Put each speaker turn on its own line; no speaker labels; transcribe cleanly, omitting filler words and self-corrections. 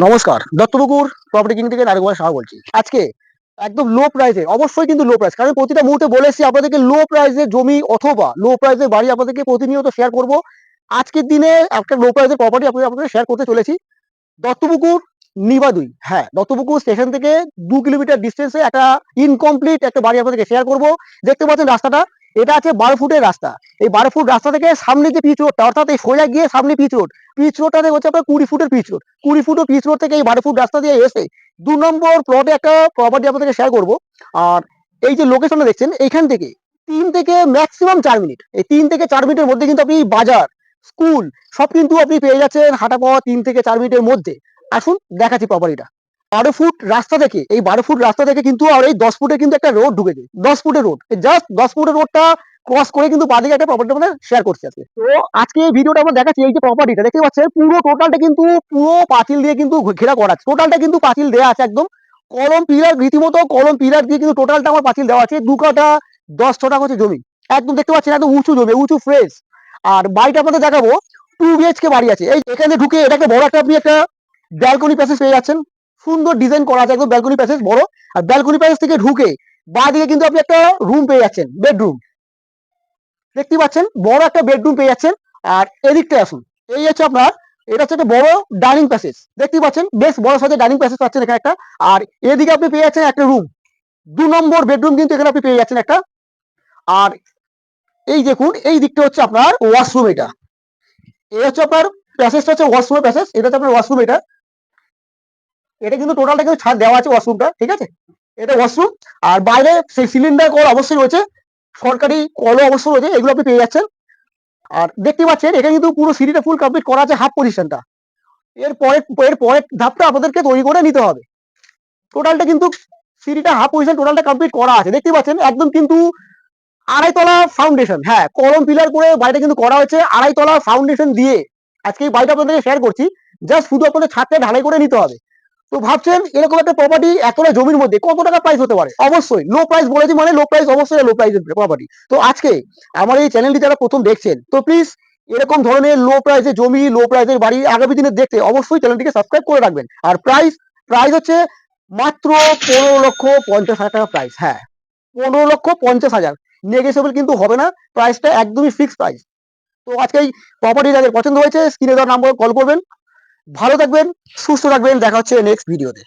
নমস্কার, Duttapukur property king থেকে নারকেল সাহা বলছি। আজকে একদম লো প্রাইসে, অবশ্যই কিন্তু লো প্রাইস, কারণ প্রতিটা মুহূর্তে বলে এসেছি আপনাদেরকে লো প্রাইসে জমি অথবা লো প্রাইসে বাড়ি আপনাদেরকে প্রতিনিয়ত শেয়ার করব। আজকের দিনে একটা লো প্রাইসের প্রপার্টি আপনাদের শেয়ার করতে চলেছি। দত্তপুকুর নিবাদুই, হ্যাঁ, দত্তপুকুর স্টেশন থেকে 2 কিলোমিটার ডিস্টেন্সে একটা ইনকমপ্লিট একটা বাড়ি আপনাদেরকে শেয়ার করব। দেখতে পাচ্ছেন রাস্তাটা, এটা আছে 12 ফুটের রাস্তা। এই 12 ফুট রাস্তা থেকে সামনে যে পিচ রোডটা, অর্থাৎ এই সোজা গিয়ে সামনে পিচ রোডটা হচ্ছে আপনার 20 ফুটের pitch road. 20 foot pitch road থেকে এই 12 ফুট রাস্তা দিয়ে এসে 2 নম্বর প্লটে একটা প্রপার্টি আপনাদেরকে শেয়ার করব। আর এই যে লোকেশনটা দেখছেন, এইখান থেকে 3 থেকে ম্যাক্সিমাম 4 মিনিট, এই 3 থেকে 4 মিনিটের মধ্যে কিন্তু আপনি বাজার, স্কুল সব কিন্তু আপনি পেয়ে যাচ্ছেন হাঁটা পাওয়া 3 থেকে 4 মিনিটের মধ্যে। আসুন দেখাচ্ছি প্রপার্টিটা। 12 ফুট রাস্তা থেকে, এই 12 ফুট রাস্তা থেকে কিন্তু আর এই 10 ফুটে কিন্তু একটা রোড ঢুকেছে, 10 ফুটের রোড, জাস্ট 10 ফুটের রোডটা ক্রস করে কিন্তু বাদিকে একটা প্রপার্টি আমাদের শেয়ার করছি আজকে। তো আজকে এই ভিডিওটা আমরা দেখাচ্ছি, এই যে প্রপার্টিটা দেখতে পাচ্ছেন পুরো টোটালটা কিন্তু পুরো পাঁচিল দিয়ে কিন্তু ঘেরা করা আছে, টোটালটা কিন্তু পাঁচিল দেওয়া আছে একদম। কলম পিলার, রীতিমতো কলম পিলার দিয়ে কিন্তু টোটালটা আমার পাঁচিল দেওয়া আছে। 2 কাঠা 10 ছটা হচ্ছে জমি, একদম দেখতে পাচ্ছেন একদম উঁচু জমি, উঁচু ফ্রেশ। আর বাড়িটা আপনাদের দেখাবো, 2 BHK বাড়ি আছে। এই এখানে ঢুকে এটা একটা বড় একটা আপনি একটা ব্যালকনি প্যাসেজ পেয়ে যাচ্ছেন, সুন্দর ডিজাইন করা আছে একদম ব্যালকনি প্যাসেজ বড়। আর ব্যালকনি প্যাসেজ থেকে ঢুকে বাঁ দিকে কিন্তু আপনি একটা রুম পেয়ে যাচ্ছেন, বেডরুম দেখতে পাচ্ছেন, বড় একটা বেডরুম পেয়ে যাচ্ছেন। আর এদিকটা আসুন, এই হচ্ছে আপনার, এটা হচ্ছে একটা বড় ডাইনিং প্যাসেজ দেখতে পাচ্ছেন, বেশ বড় সাইজের ডাইনিং প্যাসেজ পাচ্ছেন এখানে একটা। আর এদিকে আপনি পেয়ে যাচ্ছেন একটা রুম, 2 নম্বর বেডরুম কিন্তু এখানে আপনি পেয়ে যাচ্ছেন একটা। আর এই দেখুন, এই দিকটা হচ্ছে আপনার ওয়াশরুম, এটা এই হচ্ছে আপনার প্যাসেজটা হচ্ছে ওয়াশরুমের প্যাসেজ, এটা হচ্ছে আপনার ওয়াশরুম। এটা কিন্তু টোটালটা কিন্তু ছাদ দেওয়া আছে ওয়াশরুমটা, ঠিক আছে, এটা ওয়াশরুম। আর বাইরে সেই সিলিন্ডার কল অবশ্যই রয়েছে, সরকারি কলও অবশ্যই রয়েছে, এগুলো আপনি পেয়ে যাচ্ছেন। আর দেখতে পাচ্ছেন এখানে কিন্তু পুরো সিঁড়িটা ফুল কমপ্লিট করা আছে, হাফ পজিশনটা। এর পরের ধাপটা আপনাদেরকে তৈরি করে নিতে হবে। টোটালটা কিন্তু সিঁড়িটা হাফ পজিশন টোটালটা কমপ্লিট করা আছে, দেখতে পাচ্ছেন একদম কিন্তু 2.5 তলা ফাউন্ডেশন, হ্যাঁ, কলম পিলার করে বাড়িটা কিন্তু করা হয়েছে 2.5 তলা ফাউন্ডেশন দিয়ে। আজকে এই বাড়িটা আপনাদেরকে শেয়ার করছি, জাস্ট শুধু আপনাদের ছাদটা ঢালাই করে নিতে হবে। তো ভাবছেন এরকম একটা প্রপার্টি এতটা জমির মধ্যে কত টাকা প্রাইস হতে পারে? অবশ্যই লো প্রাইস বলেছি মানে লো প্রাইস, অবশ্যই লো প্রাইসের প্রপার্টি। তো আজকে আমার এই চ্যানেলটি যারা প্রথম দেখছেন, তো প্লিজ এরকম ধরনের লো প্রাইসে জমি, লো প্রাইসের বাড়ি আগামী দিনে দেখতে অবশ্যই চ্যানেলটিকে সাবস্ক্রাইব করে রাখবেন। আর প্রাইস প্রাইস হচ্ছে মাত্র 15,50,000 টাকা প্রাইস, হ্যাঁ, 15,50,000, নেগোশিয়েবল কিন্তু হবে না, প্রাইসটা একদমই ফিক্সড প্রাইস। তো আজকে এই প্রপার্টি যাদের পছন্দ হয়েছে স্ক্রিনে দেওয়া নাম্বার কল করবেন। ভালো থাকবেন, সুস্থ থাকবেন, দেখা হচ্ছে নেক্সট ভিডিওতে।